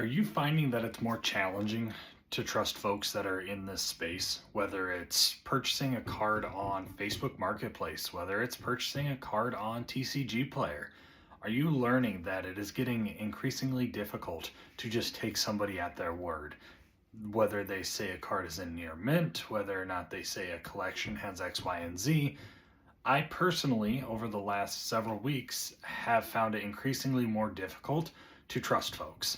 Are you finding that it's more challenging to trust folks that are in this space, whether it's purchasing a card on Facebook Marketplace, whether it's purchasing a card on TCGPlayer? Are you learning that it is getting increasingly difficult to just take somebody at their word? Whether they say a card is in near mint, whether or not they say a collection has X, Y, and Z. I personally, over the last several weeks, have found it increasingly more difficult to trust folks.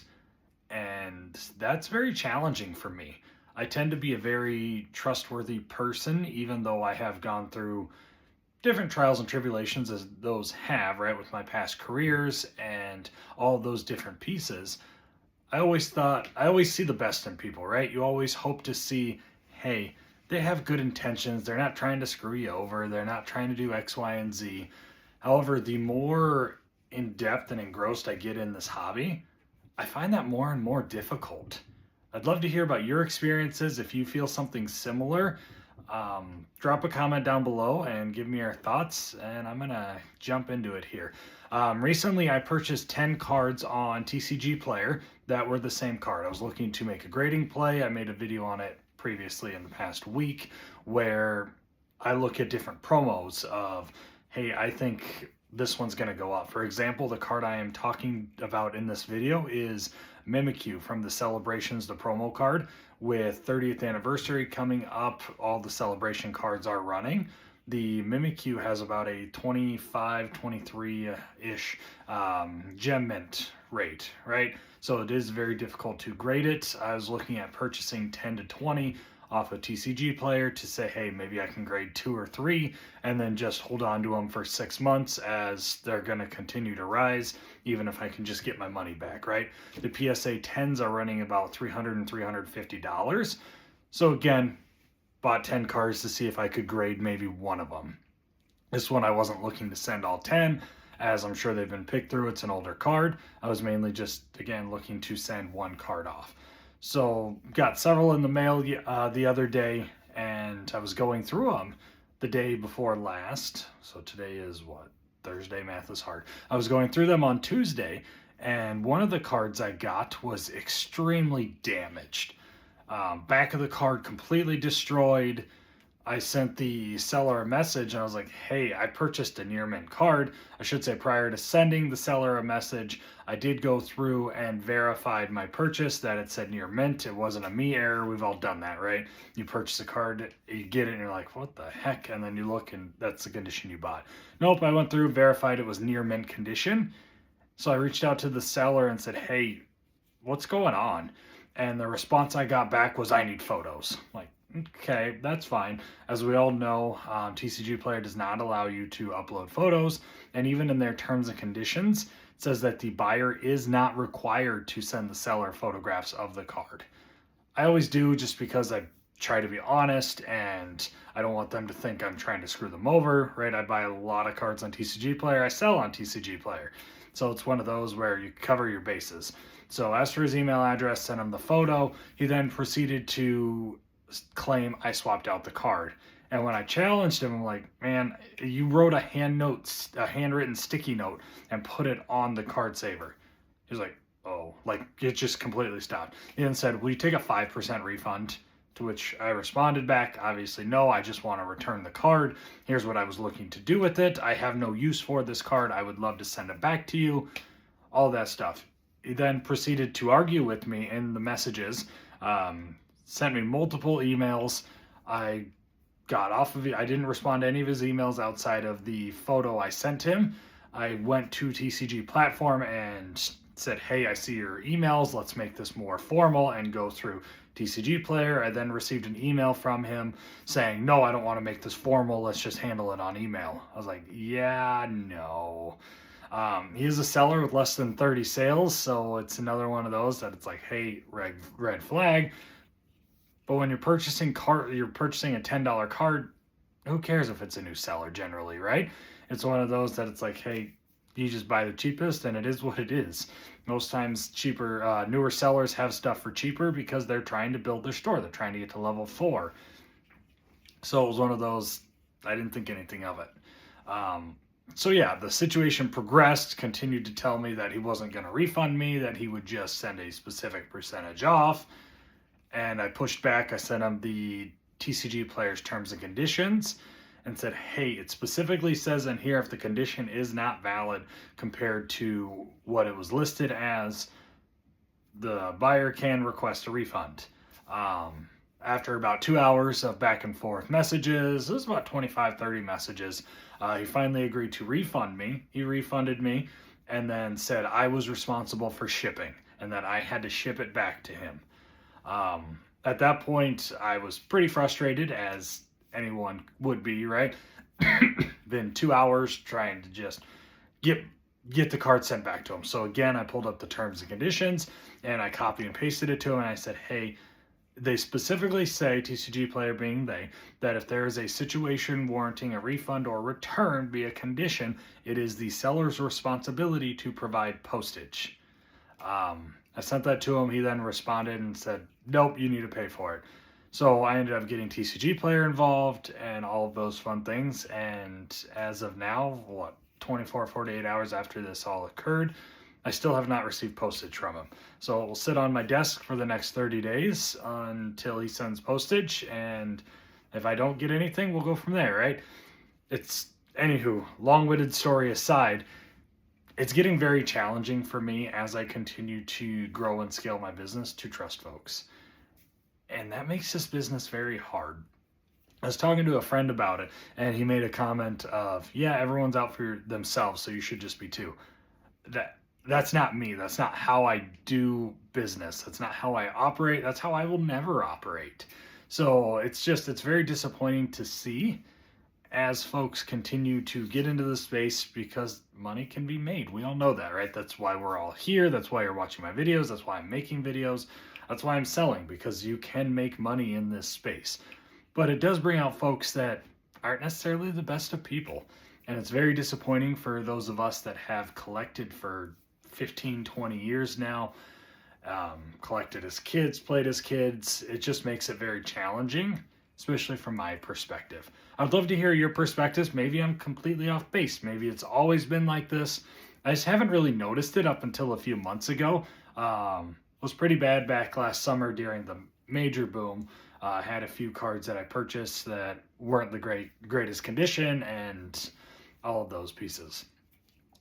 And that's very challenging for me. I tend to be a very trustworthy person, even though I have gone through different trials and tribulations as those have, right, with my past careers and all those different pieces. I always see the best in people, right? You always hope to see, hey, they have good intentions. They're not trying to screw you over. They're not trying to do X, Y, and Z. However, the more in depth and engrossed I get in this hobby, I find that more and more difficult. I'd love to hear about your experiences. If you feel something similar, drop a comment down below and give me your thoughts, and I'm gonna jump into it here. Recently, I purchased 10 cards on TCGPlayer that were the same card. I was looking to make a grading play. I made a video on it previously in the past week where I look at different promos of, hey, I think this one's going to go up. For example, the card I am talking about in this video is Mimikyu from the Celebrations, the promo card. With 30th anniversary coming up, all the celebration cards are running. The Mimikyu has about a 25, 23-ish gem mint rate, right? So it is very difficult to grade it. I was looking at purchasing 10 to 20 off of TCGPlayer to say, hey, maybe I can grade 2 or 3 and then just hold on to them for 6 months as they're going to continue to rise, even if I can just get my money back, right? The PSA 10s are running about $300 and $350. So again, bought 10 cards to see if I could grade maybe one of them. This one I wasn't looking to send all 10, as I'm sure they've been picked through. It's an older card. I was mainly just, again, looking to send one card off. So got several in the mail the other day, and I was going through them the day before last. So today is what? Thursday, math is hard. I was going through them on Tuesday, and one of the cards I got was extremely damaged. Back of the card completely destroyed. I sent the seller a message and I was like, hey, I purchased a near mint card. I should say prior to sending the seller a message, I did go through and verified my purchase that it said near mint. It wasn't a me error. We've all done that, right? You purchase a card, you get it and you're like, what the heck? And then you look and that's the condition you bought. Nope, I went through, verified it was near mint condition. So I reached out to the seller and said, hey, what's going on? And the response I got back was, I need photos. Like, okay, that's fine. As we all know, TCGPlayer does not allow you to upload photos, and even in their terms and conditions, it says that the buyer is not required to send the seller photographs of the card. I always do just because I try to be honest, and I don't want them to think I'm trying to screw them over, right? I buy a lot of cards on TCGPlayer. I sell on TCGPlayer. So it's one of those where you cover your bases. So asked for his email address, sent him the photo. He then proceeded to claim I swapped out the card. And when I challenged him, I'm like, man, you wrote a handwritten sticky note and put it on the card saver. He was like, oh, like it just completely stopped. He then said, will you take a 5% refund? To which I responded back, obviously, no, I just want to return the card. Here's what I was looking to do with it. I have no use for this card. I would love to send it back to you. All that stuff. He then proceeded to argue with me in the messages, sent me multiple emails. I got off of it. I didn't respond to any of his emails outside of the photo I sent him. I went to TCG platform and said, hey, I see your emails. Let's make this more formal and go through TCGPlayer. I then received an email from him saying, no, I don't want to make this formal. Let's just handle it on email. I was like, yeah, no. He is a seller with less than 30 sales, so it's another one of those that it's like, hey, red flag. But when you're purchasing a $10 card, who cares if it's a new seller generally, right? It's one of those that it's like, hey, you just buy the cheapest and it is what it is. Most times cheaper, newer sellers have stuff for cheaper because they're trying to build their store. They're trying to get to level 4. So it was one of those, I didn't think anything of it. So yeah, the situation progressed, continued to tell me that he wasn't going to refund me, that he would just send a specific percentage off. And I pushed back. I sent him the TCGPlayer's terms and conditions and said, hey, it specifically says in here if the condition is not valid compared to what it was listed as, the buyer can request a refund. After about 2 hours of back and forth messages, it was about 25, 30 messages, he finally agreed to refund me. He refunded me and then said I was responsible for shipping and that I had to ship it back to him. At that point, I was pretty frustrated, as anyone would be, right? Been 2 hours trying to just get the card sent back to him. So again, I pulled up the terms and conditions and I copied and pasted it to him, and I said, hey, they specifically say, TCGPlayer being they, that if there is a situation warranting a refund or return be a condition, it is the seller's responsibility to provide postage. I sent that to him. He then responded and said, nope, you need to pay for it. So I ended up getting TCGPlayer involved and all of those fun things. And as of now, 24, 48 hours after this all occurred, I still have not received postage from him. So it will sit on my desk for the next 30 days until he sends postage. And if I don't get anything, we'll go from there, right? Anywho, long-winded story aside, it's getting very challenging for me as I continue to grow and scale my business to trust folks. And that makes this business very hard. I was talking to a friend about it, and he made a comment of, yeah, everyone's out for themselves, so you should just be too. That's not me. That's not how I do business. That's not how I operate. That's how I will never operate. So it's very disappointing to see as folks continue to get into the space, because money can be made. We all know that, right? That's why we're all here. That's why you're watching my videos. That's why I'm making videos. That's why I'm selling, because you can make money in this space. But it does bring out folks that aren't necessarily the best of people. And it's very disappointing for those of us that have collected for 15, 20 years now, collected as kids, played as kids. It just makes it very challenging, especially from my perspective. I'd love to hear your perspectives. Maybe I'm completely off base. Maybe it's always been like this. I just haven't really noticed it up until a few months ago. It was pretty bad back last summer during the major boom. I had a few cards that I purchased that weren't the greatest condition and all of those pieces.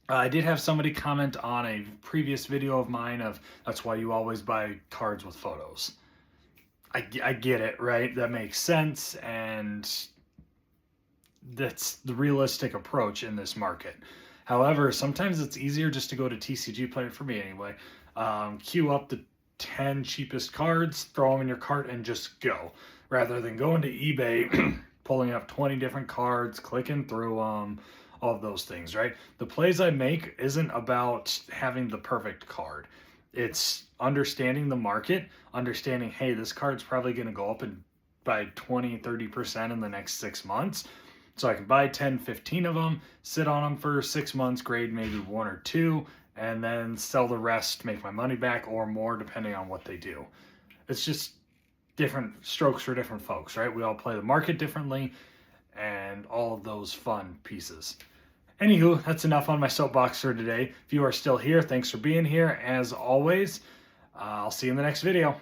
I did have somebody comment on a previous video of mine of, that's why you always buy cards with photos. I get it, right? That makes sense, and that's the realistic approach in this market. However, sometimes it's easier just to go to TCGPlayer, for me anyway. Queue up the 10 cheapest cards, throw them in your cart, and just go. Rather than going to eBay, pulling up 20 different cards, clicking through them, all of those things, right? The plays I make isn't about having the perfect card. It's understanding the market, understanding, hey, this card's probably going to go up by 20, 30% in the next 6 months. So I can buy 10, 15 of them, sit on them for 6 months, grade maybe 1 or 2, and then sell the rest, make my money back or more, depending on what they do. It's just different strokes for different folks, right? We all play the market differently and all of those fun pieces. Anywho, that's enough on my soapbox for today. If you are still here, thanks for being here. As always, I'll see you in the next video.